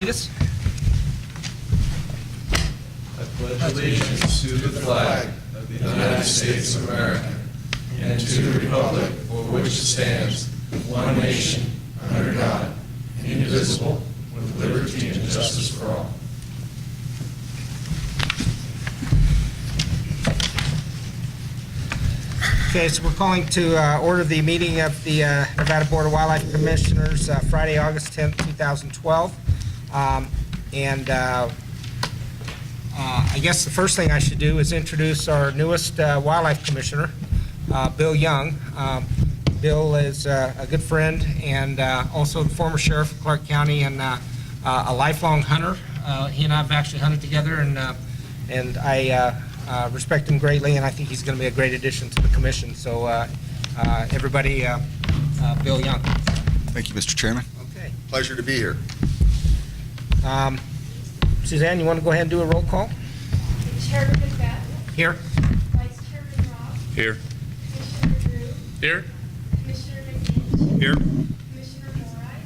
lead us. I pledge allegiance to the flag of the United States of America and to the republic for which it stands, one nation, under God, indivisible, with liberty and justice for all. Okay, so we're calling to order the meeting of the Nevada Board of Wildlife Commissioners Friday, August 10th, 2012. I guess the first thing I should do is introduce our newest Wildlife Commissioner, Bill Young. Bill is a good friend and also the former sheriff of Clark County and a lifelong hunter. He and I have actually hunted together, and I respect him greatly, and I think he's going to be a great addition to the commission. So everybody, Bill Young. Thank you, Mr. Chairman. Okay. Pleasure to be here. Suzanne, you want to go ahead and do a roll call? Chairman McBeath. Here. Vice Chairman Robb. Here. Commissioner Drew. Here. Commissioner McBeath. Here. Commissioner Morai.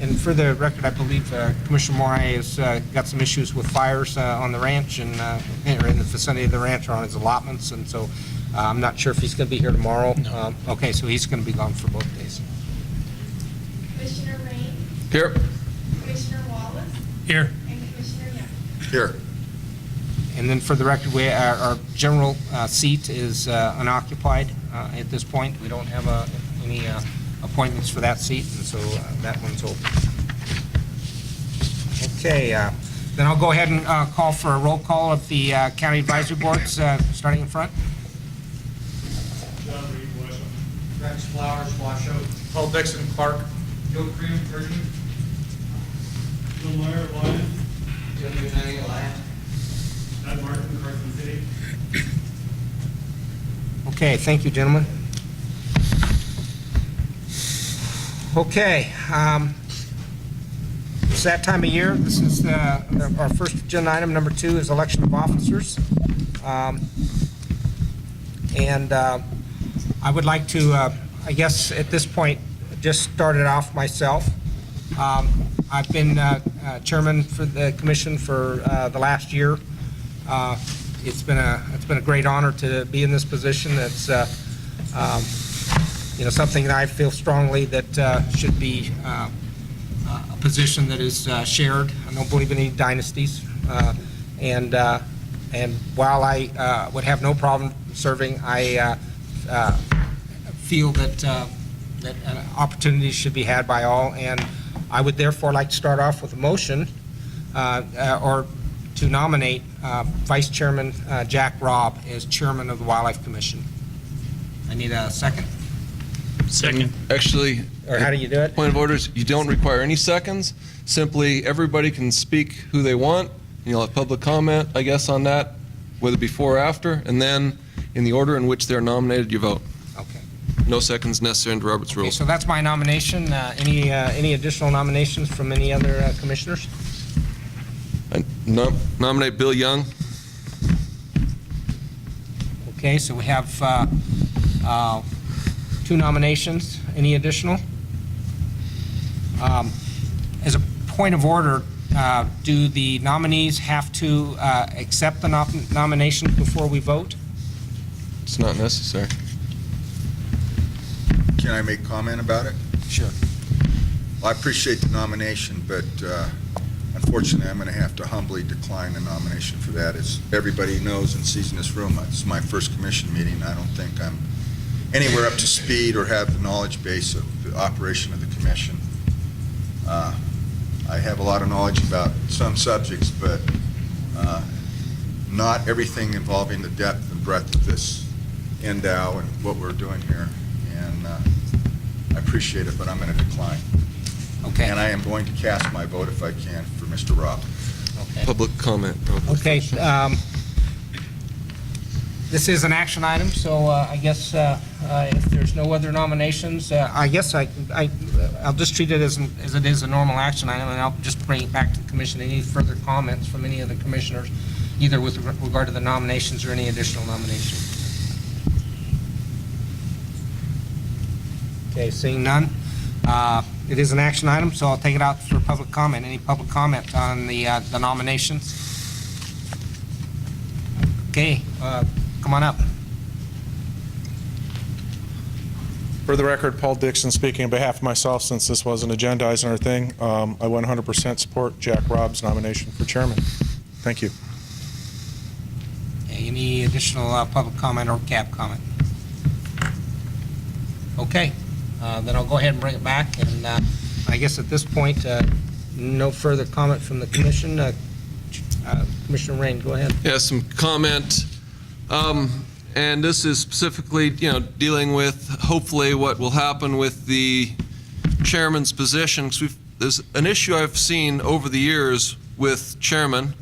And for the record, I believe Commissioner Morai has got some issues with fires on the ranch and or in the vicinity of the ranch or on his allotments, and so I'm not sure if he's going to be here tomorrow. No. Okay, so he's going to be gone for both days. Commissioner Rain. Here. Commissioner Wallace. Here. And Commissioner Young. Here. And then for the record, our general seat is unoccupied at this point. We don't have any appointments for that seat, and so that one's open. Okay, then I'll go ahead and call for a roll call of the county advisory boards, starting in front. John Reed, Washington. Rex Flowers, Washoe. Paul Dixon, Clark. Joe Cream, Pershing. Bill Meyer, Lyon. Jim Unagi, Lyon. Todd Martin, Carson City. Okay, thank you, gentlemen. Okay, it's that time of year. This is our first agenda item. Number 2 is election of officers. I would like to, I guess at this point, just start it off myself. I've been chairman for the commission for the last year. It's been a great honor to be in this position. It's something that I feel strongly that should be a position that is shared. I don't believe in any dynasties, and while I would have no problem serving, I feel that opportunities should be had by all, and I would therefore like to start off with a motion or to nominate Vice Chairman Jack Robb as Chairman of the Wildlife Commission. I need a second. Second. Actually, Or how do you do it? point of orders, you don't require any seconds. Simply, everybody can speak who they want. You'll have public comment, I guess, on that, whether before or after, and then in the order in which they're nominated, you vote. Okay. No seconds necessary under Robert's Okay, rules. so that's my nomination. Any additional nominations from any other commissioners? I nominate Bill Young. Okay, so we have 2 nominations. Any additional? As a point of order, do the nominees have to accept the nomination before we vote? It's not necessary. Can I make comment about it? Sure. Well, I appreciate the nomination, but unfortunately, I'm going to have to humbly decline the nomination for that. As everybody knows and sees in this room, this is my first commission meeting. I don't think I'm anywhere up to speed or have the knowledge base of the operation of the commission. I have a lot of knowledge about some subjects, but not everything involving the depth and breadth of this NDOW and what we're doing here. And I appreciate it, but I'm going to decline. Okay. And I am going to cast my vote, if I can, for Mr. Robb. Okay. Public comment. Okay. This is an action item, so I guess if there's no other nominations, I guess I'll just treat it as it is a normal action item, and I'll just bring it back to the commission. Any further comments from any of the commissioners, either with regard to the nominations or any additional nominations? Okay, seeing none. it is an action item, so I'll take it out for public comment. Any public comment on the nominations? Okay, come on up. For the record, Paul Dixon speaking on behalf of myself, since this wasn't agendized on our thing. I 100% support Jack Robb's nomination for chairman. Thank you. Any additional public comment or CAB comment? Okay, then I'll go ahead and bring it back, and I guess at this point, no further comment from the commission. Commissioner Rain, go ahead. Yeah, some comment. And this is specifically, dealing with hopefully what will happen with the chairman's position. 'Cause there's an issue I've seen over the years with chairman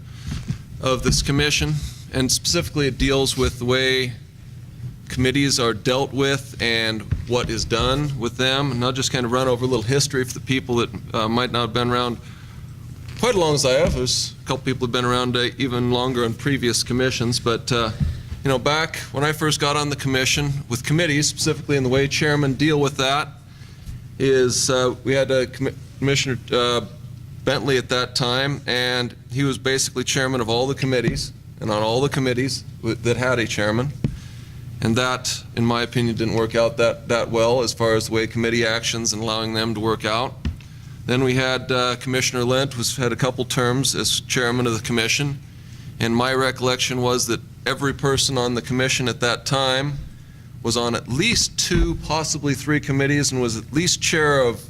of this commission, and specifically it deals with the way committees are dealt with and what is done with them. And I'll just kind of run over a little history for the people that might not have been around quite as long as I have. There's a couple people who've been around even longer on previous commissions, but back when I first got on the commission, with committees, specifically in the way chairmen deal with that, is we had Commissioner Bentley at that time, and he was basically chairman of all the committees, and on all the committees that had a chairman. And that, in my opinion, didn't work out that well as far as the way committee actions and allowing them to work out. Then we had Commissioner Lent, who's had a couple terms as chairman of the commission, and my recollection was that every person on the commission at that time was on at least 2, possibly 3 committees, and was at least chair of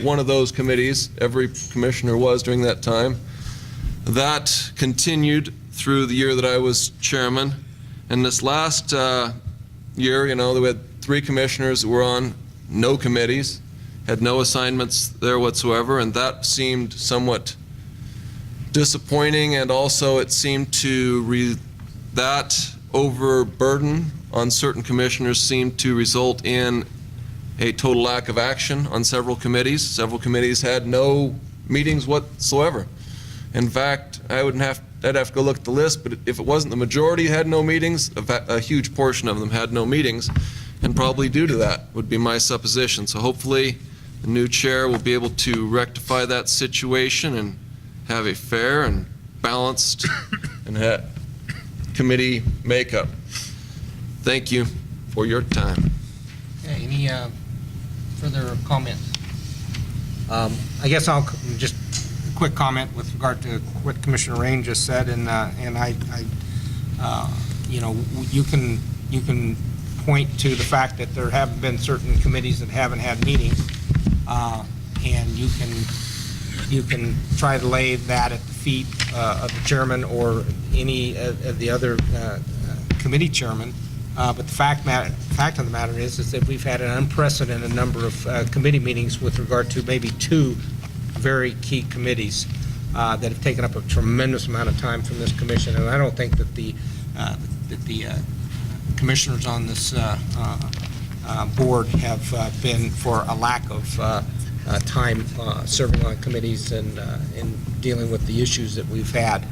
one of those committees. Every commissioner was during that time. That continued through the year that I was chairman. And this last year, we had 3 commissioners that were on no committees, had no assignments there whatsoever, and that seemed somewhat disappointing. And also it seemed to that overburden on certain commissioners seemed to result in a total lack of action on several committees. Several committees had no meetings whatsoever. In fact, I'd have to go look at the list, but if it wasn't the majority had no meetings, a huge portion of them had no meetings, and probably due to that would be my supposition. So hopefully the new chair will be able to rectify that situation and have a fair and balanced and committee makeup. Thank you for your time. Okay, any further comments? I guess I'll just a quick comment with regard to what Commissioner Rain just said, and you can point to the fact that there have been certain committees that haven't had meetings, and you can try to lay that at the feet of the chairman or any of the other committee chairman. But the fact of the matter is that we've had an unprecedented number of committee meetings with regard to maybe 2 very key committees that have taken up a tremendous amount of time from this commission. And I don't think that the commissioners on this board have been for a lack of time serving on committees and dealing with the issues that we've had.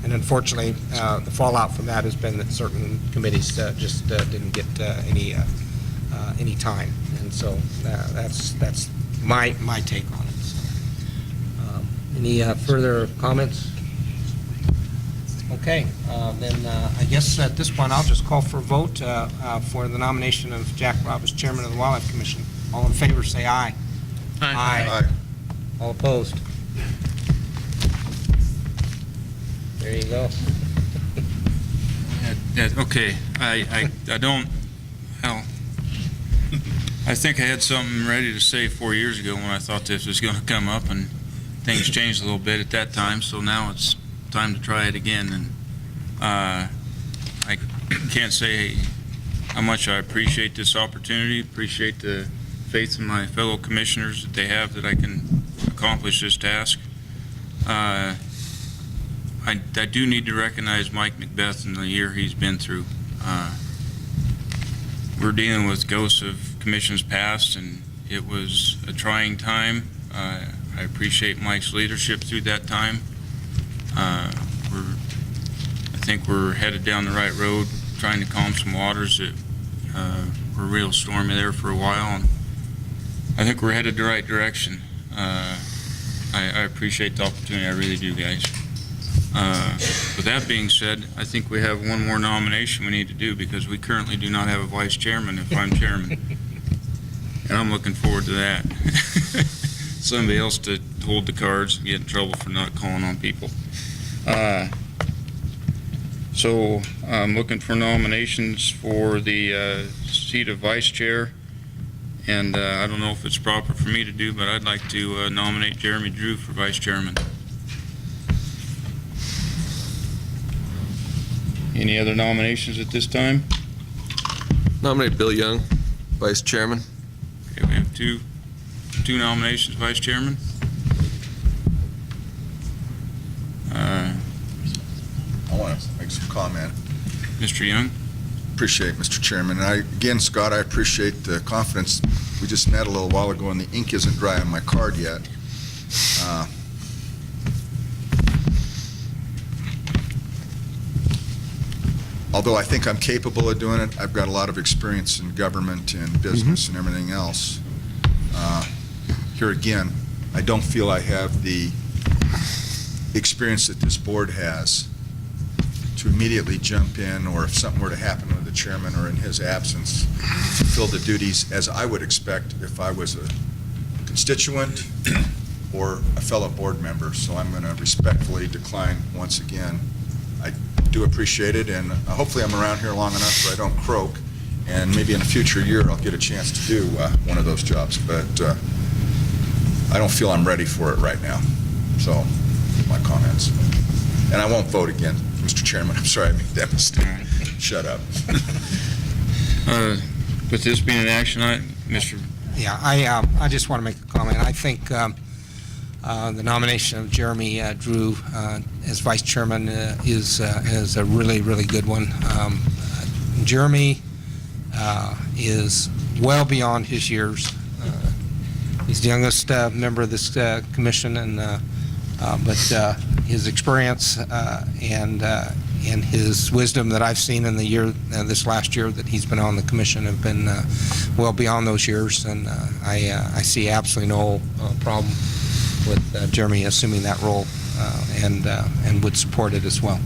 And unfortunately, the fallout from that has been that certain committees just didn't get any time. And so that's my take on it. So, any further comments? Okay, then I guess at this point I'll just call for a vote for the nomination of Jack Robb as chairman of the Wildlife Commission. All in favor, say aye. Aye. All opposed? There you go. Okay, I think I had something ready to say 4 years ago when I thought this was going to come up, and things changed a little bit at that time, so now it's time to try it again. And I can't say how much I appreciate this opportunity, appreciate the faith in my fellow commissioners that they have that I can accomplish this task. I do need to recognize Mike McBeath and the year he's been through. We're dealing with ghosts of commissions past, and it was a trying time. I appreciate Mike's leadership through that time. I think we're headed down the right road, trying to calm some waters that were real stormy there for a while. And I think we're headed the right direction. I appreciate the opportunity, I really do, guys. With that being said, I think we have one more nomination we need to do because we currently do not have a vice chairman if I'm chairman. And I'm looking forward to that. Somebody else to hold the cards and get in trouble for not calling on people. So I'm looking for nominations for the seat of vice chair. And I don't know if it's proper for me to do, but I'd like to nominate Jeremy Drew for vice chairman. Any other nominations at this time? Nominate Bill Young, vice chairman. Okay, we have two nominations, vice chairman. I want to make some comment. Mr. Young? Appreciate, Mr. Chairman. And again, Scott, I appreciate the confidence. We just met a little while ago, and the ink isn't dry on my card yet. Although I think I'm capable of doing it, I've got a lot of experience in government and business and everything else. Here again, I don't feel I have the experience that this board has to immediately jump in, or if something were to happen with the chairman or in his absence, fulfill the duties as I would expect if I was a constituent or a fellow board member. So I'm going to respectfully decline once again. I do appreciate it, and hopefully I'm around here long enough so I don't croak, and maybe in a future year I'll get a chance to do one of those jobs, but I don't feel I'm ready for it right now. So, my comments. And I won't vote again, Mr. Chairman. I'm sorry I made that mistake. Shut up. With this being an action item, Mr. Yeah, I just want to make a comment. I think the nomination of Jeremy Drew as vice chairman is a really, really good one. Jeremy is well beyond his years. He's the youngest member of this commission, and but his experience and his wisdom that I've seen in the year, this last year that he's been on the commission, have been well beyond those years, and I see absolutely no problem with Jeremy assuming that role, and would support it as well.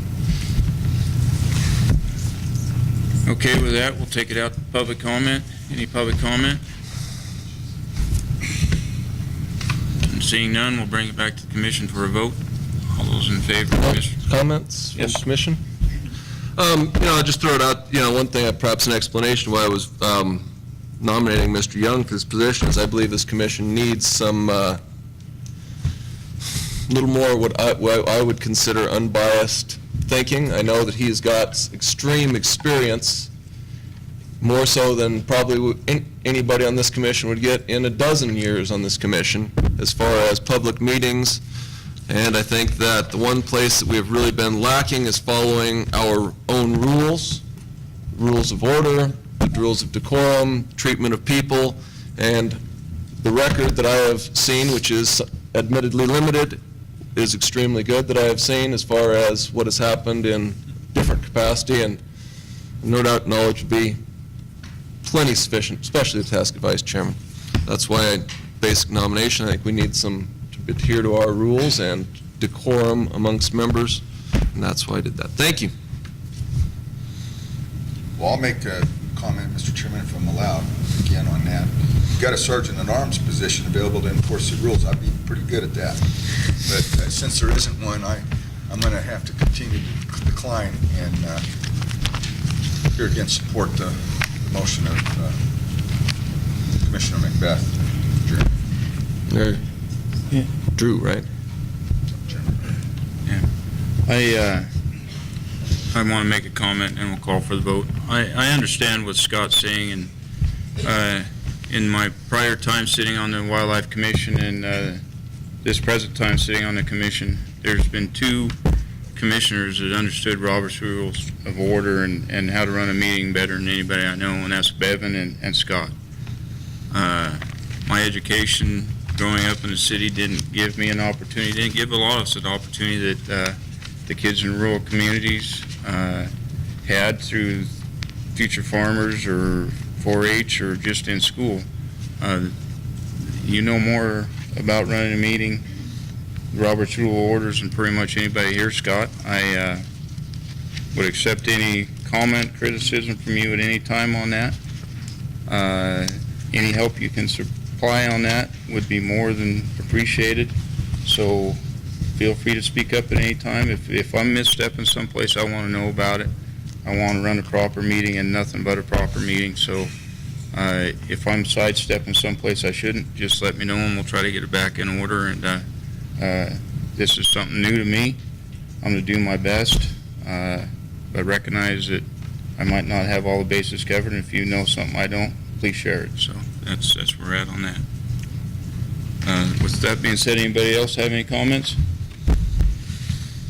Okay, with that, we'll take it out to public comment. Any public comment? And seeing none, we'll bring it back to the commission for a vote. All those in favor, Mr. Comments from Yes. the commission? I'll just throw it out, one thing, perhaps an explanation why I was nominating Mr. Young for this position is I believe this commission needs some little more what I would consider unbiased thinking. I know that he's got extreme experience, more so than probably anybody on this commission would get in a dozen years on this commission, as far as public meetings. And I think that the one place that we have really been lacking is following our own rules of order, the rules of decorum, treatment of people, and the record that I have seen, which is admittedly limited, is extremely good that I have seen as far as what has happened in different capacity, and no doubt knowledge would be plenty sufficient, especially the task of vice chairman. That's why basic nomination, I think we need some to adhere to our rules and decorum amongst members, and that's why I did that. Thank you. Well, I'll make a comment, Mr. Chairman, if I'm allowed, again on that. You've got a sergeant-at-arms position available to enforce the rules. I'd be pretty good at that. But since there isn't one, I'm going to have to continue to decline and here again support the motion of Commissioner McBeath. Drew, right? I want to make a comment and we'll call for the vote. I understand what Scott's saying, and in my prior time sitting on the Wildlife Commission and this present time sitting on the commission, there's been two commissioners that understood Robert's Rules of Order and how to run a meeting better than anybody I know, and that's Bevan and Scott. My education growing up in the city didn't give me an opportunity, didn't give a lot of us an opportunity that the kids in rural communities had through Future Farmers or 4-H or just in school. You know more about running a meeting, Robert's Rule of Orders, than pretty much anybody here, Scott. I would accept any comment, criticism from you at any time on that. Any help you can supply on that would be more than appreciated. So feel free to speak up at any time. If I'm misstepping someplace, I want to know about it. I want to run a proper meeting and nothing but a proper meeting. So if I'm sidestepping someplace I shouldn't, just let me know and we'll try to get it back in order. And this is something new to me. I'm going to do my best. But recognize that I might not have all the bases covered. And if you know something I don't, please share it. So that's where we're at on that. With that being said, anybody else have any comments?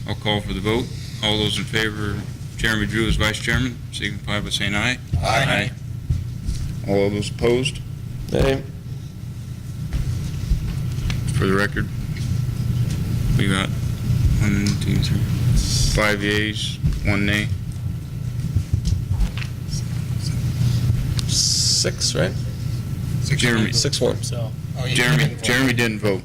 I'll call for the vote. All those in favor of Jeremy Drew as vice chairman, signify by saying aye. Aye. All those opposed? Nay. For the record, we got 1, 2, 3, 5 yeas, 1 nay. 6, right? Jeremy, 6-1. Oh, you Jeremy didn't vote. didn't vote.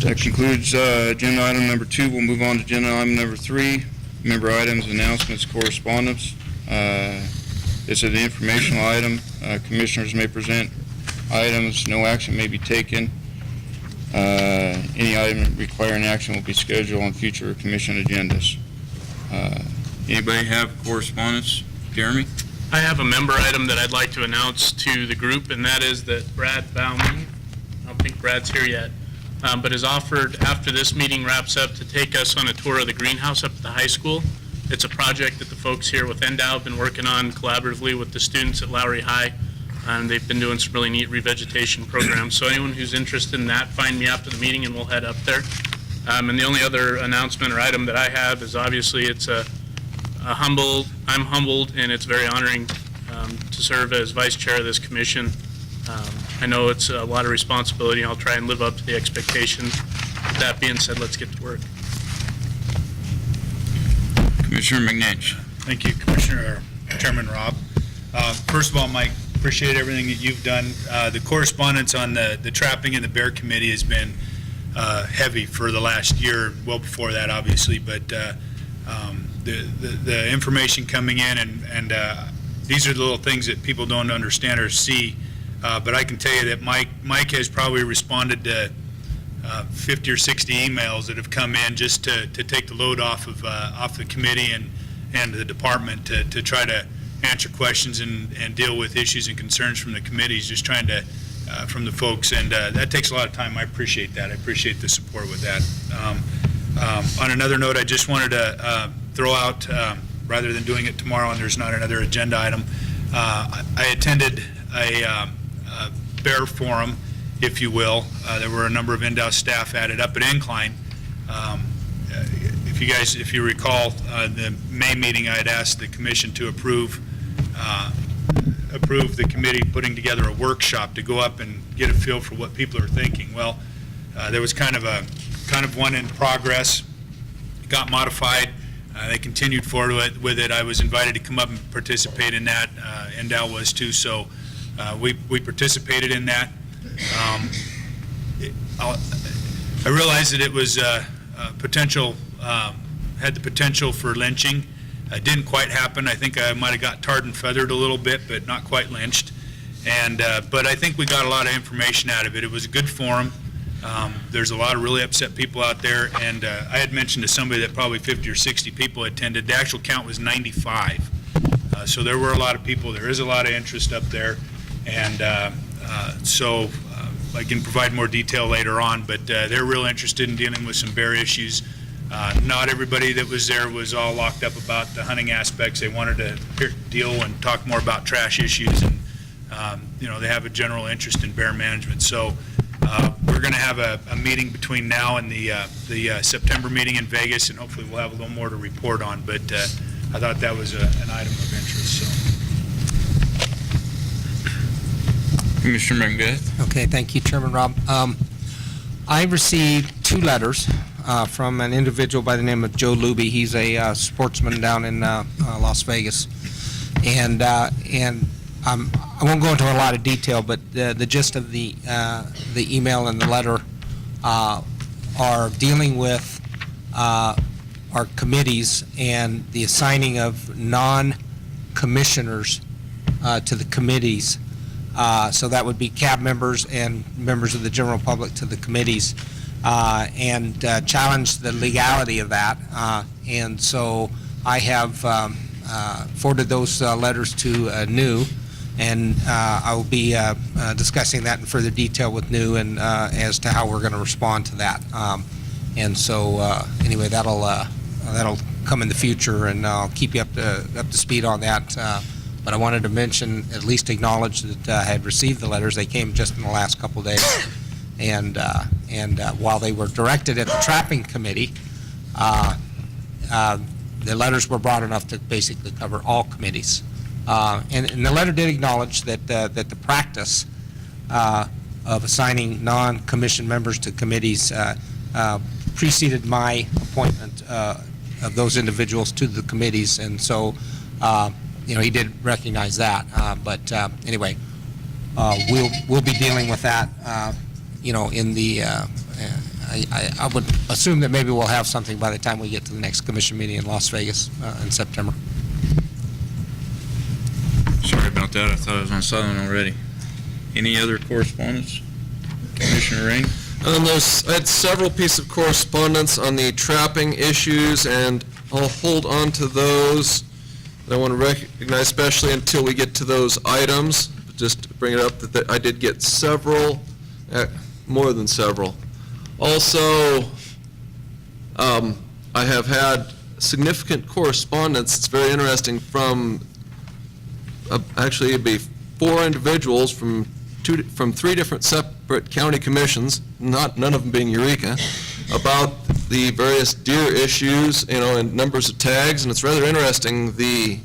That concludes agenda item number 2. We'll move on to agenda item number 3. Member items, announcements, correspondence. This is an informational item. Commissioners may present items. No action may be taken. Any item requiring action will be scheduled on future commission agendas. Anybody have correspondence? Jeremy? I have a member item that I'd like to announce to the group, and that is that Brad Bauman, I don't think Brad's here yet, but has offered, after this meeting wraps up, to take us on a tour of the greenhouse up at the high school. It's a project that the folks here with NDOW have been working on collaboratively with the students at Lowry High, and they've been doing some really neat revegetation programs. So anyone who's interested in that, find me after the meeting and we'll head up there. And the only other announcement or item that I have is obviously it's I'm humbled, and it's very honoring to serve as vice chair of this commission. I know it's a lot of responsibility, and I'll try and live up to the expectations. With that being said, let's get to work. Commissioner McNinch. Thank you, Commissioner, Chairman Rob. First of all, Mike, appreciate everything that you've done. The correspondence on the trapping and the bear committee has been heavy for the last year, well before that, obviously, but the information coming in, and these are the little things that people don't understand or see, but I can tell you that Mike has probably responded to 50 or 60 emails that have come in just to take the load off the committee and the department to try to answer questions and deal with issues and concerns from the committees, just trying to from the folks, and that takes a lot of time. I appreciate that. I appreciate the support with that. On another note, I just wanted to throw out, rather than doing it tomorrow and there's not another agenda item, I attended a bear forum, if you will. There were a number of NDOW staff at it up at Incline. If you recall, the May meeting, I had asked the commission to approve the committee putting together a workshop to go up and get a feel for what people are thinking. Well, there was kind of one in progress. It got modified. They continued forward with it. I was invited to come up and participate in that. NDOW was too, so we participated in that. I realized that it was had the potential for lynching. It didn't quite happen. I think I might have got tarred and feathered a little bit, but not quite lynched. But I think we got a lot of information out of it. It was a good forum. There's a lot of really upset people out there, and I had mentioned to somebody that probably 50 or 60 people attended. The actual count was 95. So there were a lot of people. There is a lot of interest up there, and so I can provide more detail later on, but they're real interested in dealing with some bear issues. Not everybody that was there was all locked up about the hunting aspects. They wanted to deal and talk more about trash issues, and they have a general interest in bear management. So we're going to have a meeting between now and the September meeting in Vegas, and hopefully we'll have a little more to report on. But I thought that was an item of interest. So. Commissioner McBeath. Okay, thank you, Chairman Rob. I received 2 letters from an individual by the name of Joe Luby. He's a sportsman down in Las Vegas. I won't go into a lot of detail, but the gist of the email and the letter are dealing with our committees and the assigning of non-commissioners to the committees. So that would be CAB members and members of the general public to the committees, and challenge the legality of that. And so I have forwarded those letters to New, and I will be discussing that in further detail with New and as to how we're going to respond to that. And so anyway, that'll come in the future, and I'll keep you up to speed on that. But I wanted to mention, at least acknowledge that I had received the letters. They came just in the last couple of days. And while they were directed at the trapping committee, the letters were broad enough to basically cover all committees. And the letter did acknowledge that the practice of assigning non-commissioned members to committees preceded my appointment of those individuals to the committees. And so, he did recognize that. But anyway, we'll be dealing with that, in the, I would assume that maybe we'll have something by the time we get to the next commission meeting in Las Vegas in September. Sorry about that. I thought I was on silent already. Any other correspondence? Commissioner Rain? I had several pieces of correspondence on the trapping issues, and I'll hold on to those. I want to recognize, especially until we get to those items, just to bring it up that I did get several, more than several. Also, I have had significant correspondence. It's very interesting from actually it'd be 4 individuals from 3 different separate county commissions, none of them being Eureka, about the various deer issues, and numbers of tags. And it's rather interesting, the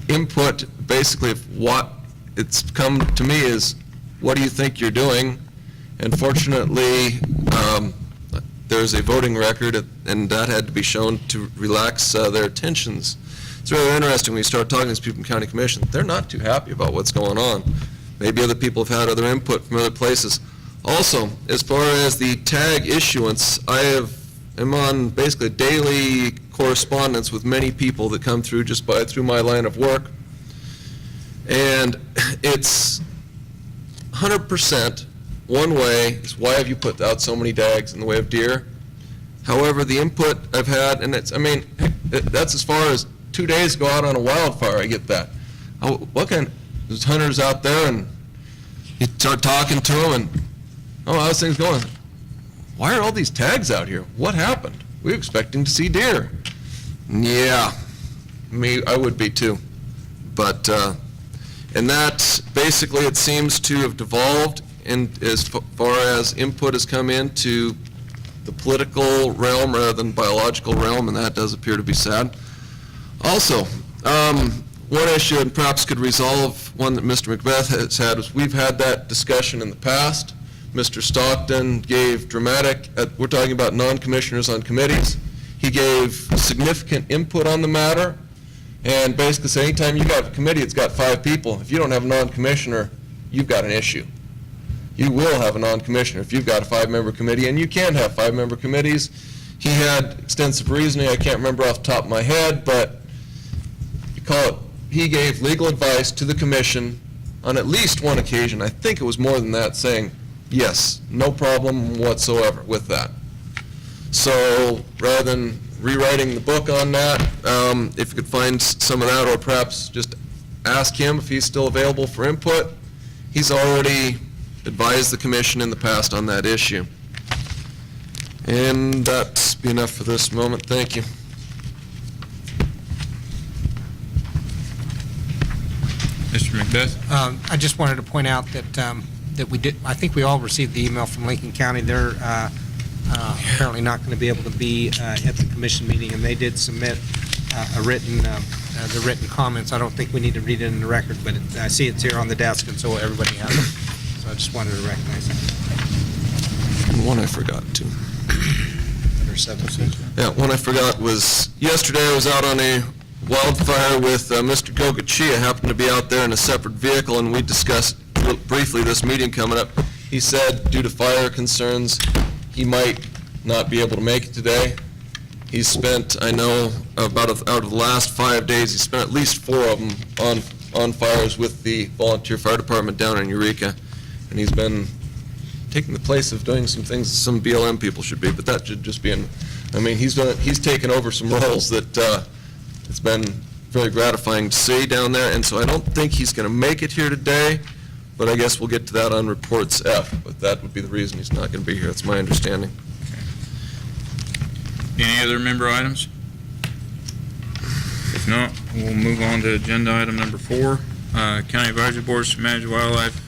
input basically of what it's come to me is, what do you think you're doing? And fortunately, there's a voting record, and that had to be shown to relax their tensions. It's really interesting when you start talking to these people in county commission. They're not too happy about what's going on. Maybe other people have had other input from other places. Also, as far as the tag issuance, I am on basically daily correspondence with many people that come through through my line of work. And it's 100% one way is, why have you put out so many tags in the way of deer? However, the input I've had, and that's as far as 2 days go out on a wildfire, I get that. There's hunters out there, and you start talking to them, and, how's things going? Why are all these tags out here? What happened? We were expecting to see deer. Yeah, I would be too. But, and that, basically, it seems to have devolved, and as far as input has come into the political realm rather than biological realm, and that does appear to be sad. Also, one issue, and perhaps could resolve one that Mr. McBeath has had, is we've had that discussion in the past. Mr. Stockton gave we're talking about non-commissioners on committees. He gave significant input on the matter, and basically said, anytime you got a committee that's got 5 people, if you don't have a non-commissioner, you've got an issue. You will have a non-commissioner if you've got a 5-member committee, and you can have 5-member committees. He had extensive reasoning. I can't remember off the top of my head, but he gave legal advice to the commission on at least one occasion. I think it was more than that, saying, yes, no problem whatsoever with that. So rather than rewriting the book on that, if you could find some of that, or perhaps just ask him if he's still available for input. He's already advised the commission in the past on that issue. And that's be enough for this moment. Thank you. Mr. McBeath? I just wanted to point out that we did. I think we all received the email from Lincoln County. They're apparently not going to be able to be at the commission meeting, and they did submit the written comments. I don't think we need to read it in the record, but I see it's here on the desk, and so everybody has it. So I just wanted to recognize that. And one I forgot to. Under 17. Yeah, one I forgot was, yesterday I was out on a wildfire with Mr. Gogachia happened to be out there in a separate vehicle, and we discussed briefly this meeting coming up. He said due to fire concerns, he might not be able to make it today. He's spent, I know, out of the last 5 days, he spent at least 4 of them on fires with the volunteer fire department down in Eureka, and he's been taking the place of doing some things some BLM people should be, but that should just be he's taken over some roles that it's been very gratifying to see down there, and so I don't think he's going to make it here today, but I guess we'll get to that on reports F, but that would be the reason he's not going to be here. That's my understanding. Any other member items? If not, we'll move on to agenda item number 4, County Advisory Boards to manage wildlife